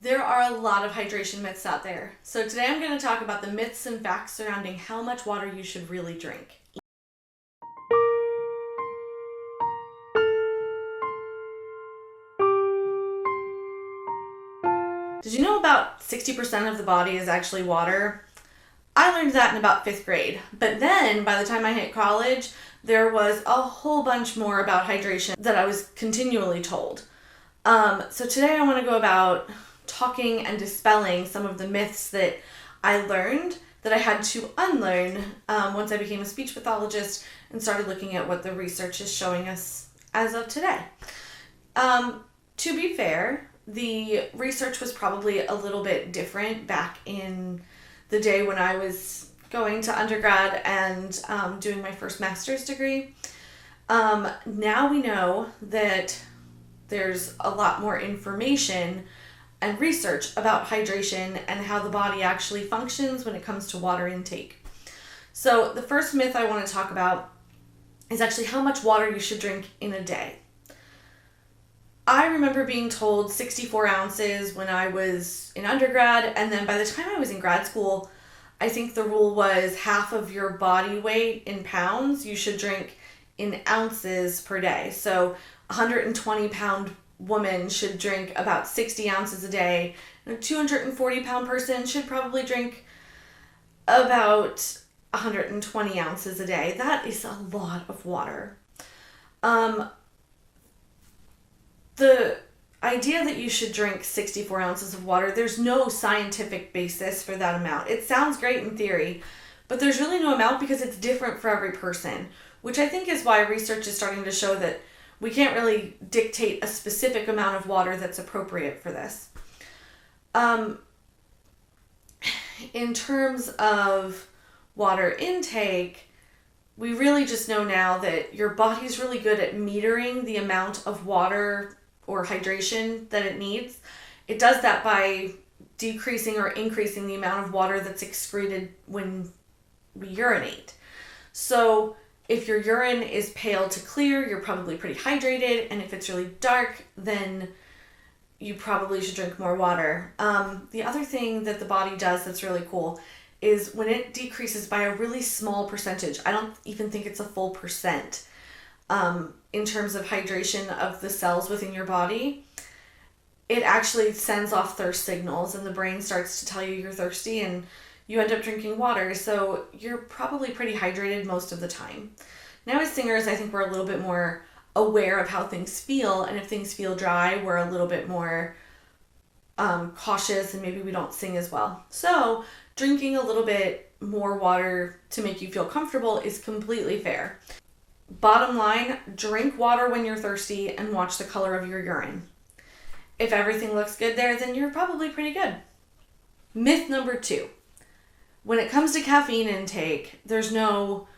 There are a lot of hydration myths out there. So today I'm going to talk about the myths and facts surrounding how much water you should really drink. Did you know about 60% of the body is actually water? I learned that in about 5th grade. But then by the time I hit college, there was a whole bunch more about hydration that I was continually told. So today I want to go about talking and dispelling some of the myths that I learned that I had to unlearn once I became a speech pathologist and started looking at what the research is showing us as of today. To be fair, the research was probably a little bit different back in the day when I was going to undergrad and doing my first master's degree. Now we know that there's a lot more information and research about hydration and how the body actually functions when it comes to water intake. So the first myth I want to talk about is actually how much water you should drink in a day. I remember being told 64 ounces when I was in undergrad, and then by the time I was in grad school, I think the rule was half of your body weight in pounds you should drink in ounces per day. So 120-pound woman should drink about 60 ounces a day, and a 240-pound person should probably drink about 120 ounces a day. That is a lot of water. The idea that you should drink 64 ounces of water, there's no scientific basis for that amount. It sounds great in theory, but there's really no amount because it's different for every person, which I think is why research is starting to show that we can't really dictate a specific amount of water that's appropriate for this. In terms of water intake, we really just know now that your body's really good at metering the amount of water or hydration that it needs. It does that by decreasing or increasing the amount of water that's excreted when we urinate. So if your urine is pale to clear, you're probably pretty hydrated, and if it's really dark, then you probably should drink more water. The other thing that the body does that's really cool is when it decreases by a really small percentage, I don't even think it's a full percent, in terms of hydration of the cells within your body, it actually sends off thirst signals, and the brain starts to tell you you're thirsty, and you end up drinking water, so you're probably pretty hydrated most of the time. Now as singers, I think we're a little bit more aware of how things feel, and if things feel dry, we're a little bit more cautious, and maybe we don't sing as well. So drinking a little bit more water to make you feel comfortable is completely fair. Bottom line, drink water when you're thirsty and watch the color of your urine. If everything looks good there, then you're probably pretty good. Myth number 2. When it comes to caffeine intake, there's no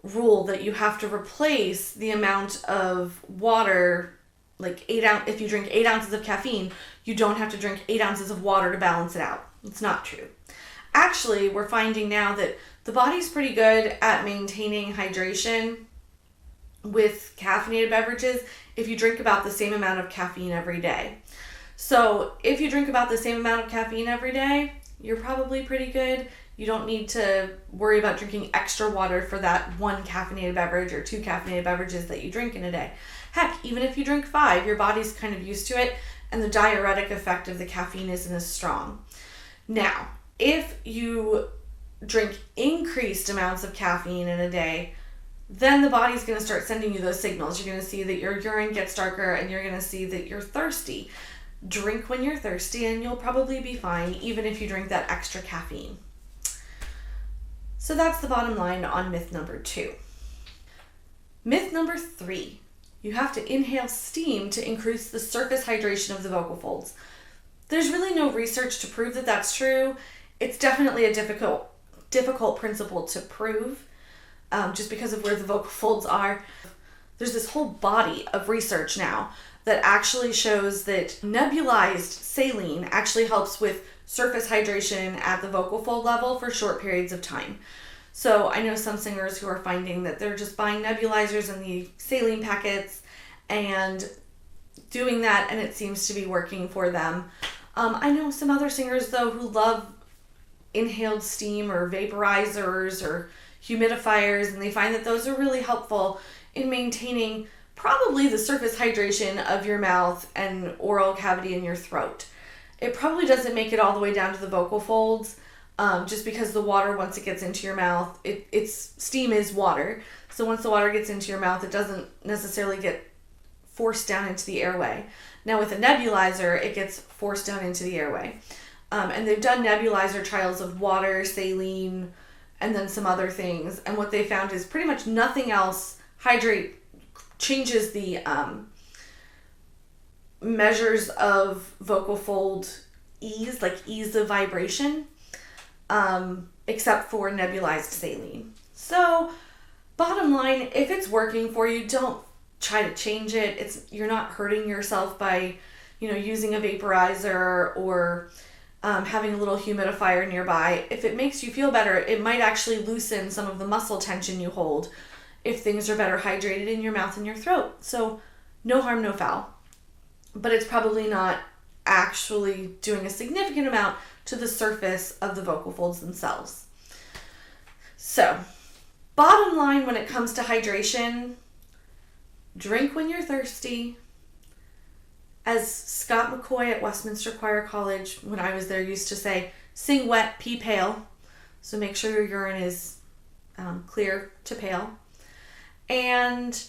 rule that you have to replace the amount of water, like if you drink 8 ounces of caffeine, you don't have to drink 8 ounces of water to balance it out. It's not true. Actually, we're finding now that the body's pretty good at maintaining hydration with caffeinated beverages if you drink about the same amount of caffeine every day. So if you drink about the same amount of caffeine every day, you're probably pretty good. You don't need to worry about drinking extra water for that 1 caffeinated beverage or 2 caffeinated beverages that you drink in a day. Heck, even if you drink 5, your body's kind of used to it, and the diuretic effect of the caffeine isn't as strong. Now, if you drink increased amounts of caffeine in a day, then the body's going to start sending you those signals. You're going to see that your urine gets darker, and you're going to see that you're thirsty. Drink when you're thirsty, and you'll probably be fine, even if you drink that extra caffeine. So that's the bottom line on myth number 2. Myth number 3. You have to inhale steam to increase the surface hydration of the vocal folds. There's really no research to prove that that's true. It's definitely a difficult principle to prove, just because of where the vocal folds are. There's this whole body of research now that actually shows that nebulized saline actually helps with surface hydration at the vocal fold level for short periods of time. So I know some singers who are finding that they're just buying nebulizers and the saline packets and doing that, and it seems to be working for them. I know some other singers, though, who love inhaled steam or vaporizers or humidifiers, and they find that those are really helpful in maintaining probably the surface hydration of your mouth and oral cavity in your throat. It probably doesn't make it all the way down to the vocal folds, just because the water, once it gets into your mouth, steam is water. So once the water gets into your mouth, it doesn't necessarily get forced down into the airway. Now with a nebulizer, it gets forced down into the airway. And they've done nebulizer trials of water, saline, and then some other things. And what they found is pretty much nothing else changes the measures of vocal fold ease, like ease of vibration, except for nebulized saline. So bottom line, if it's working for you, don't try to change it. You're not hurting yourself by, using a vaporizer or having a little humidifier nearby. If it makes you feel better, it might actually loosen some of the muscle tension you hold if things are better hydrated in your mouth and your throat. So no harm, no foul. But it's probably not actually doing a significant amount to the surface of the vocal folds themselves. So, bottom line when it comes to hydration, drink when you're thirsty. As Scott McCoy at Westminster Choir College, when I was there, used to say, sing wet, pee pale. So make sure your urine is clear to pale. And,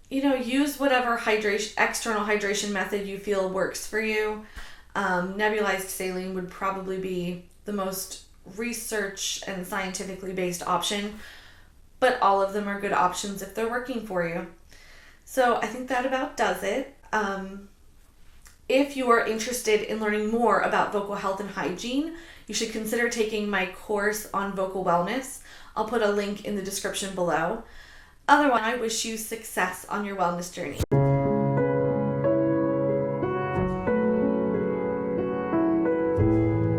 use whatever external hydration method you feel works for you. Nebulized saline would probably be the most research and scientifically based option, but all of them are good options if they're working for you. So I think that about does it. If you are interested in learning more about vocal health and hygiene, you should consider taking my course on vocal wellness. I'll put a link in the description below. Otherwise, I wish you success on your wellness journey.